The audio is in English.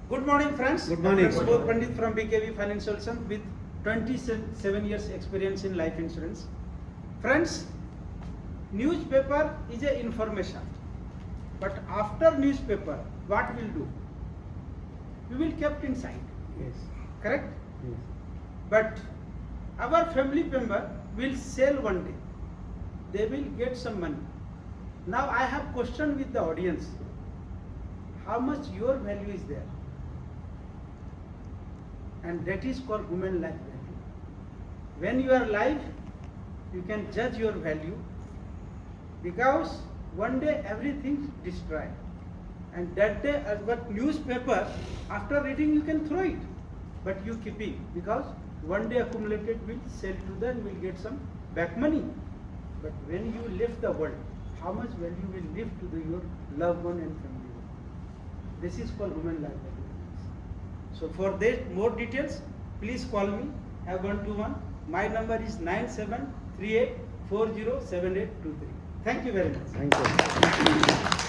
Good morning, friends. Good morning. I'm Subodh Pandit from BKV Financial Solutions with 27 years experience in life insurance. Friends, newspaper is a information, but after newspaper, what we'll do? We will kept inside, Yes. correct? Yes. But our family member will sell one day. They will get some money. Now I have question with the audience. How much your value is there? And that is called human life value. When you are alive, you can judge your value because one day everything destroyed. And that day, but newspaper, after reading you can throw it, but you keep it because one day accumulated will sell to them, will get some back money. But when you left the world, how much value will leave to your loved one and family one? This is called human life value. So for that more details, please call me, have 121. My number is 9738407823. Thank you very much. Thank you.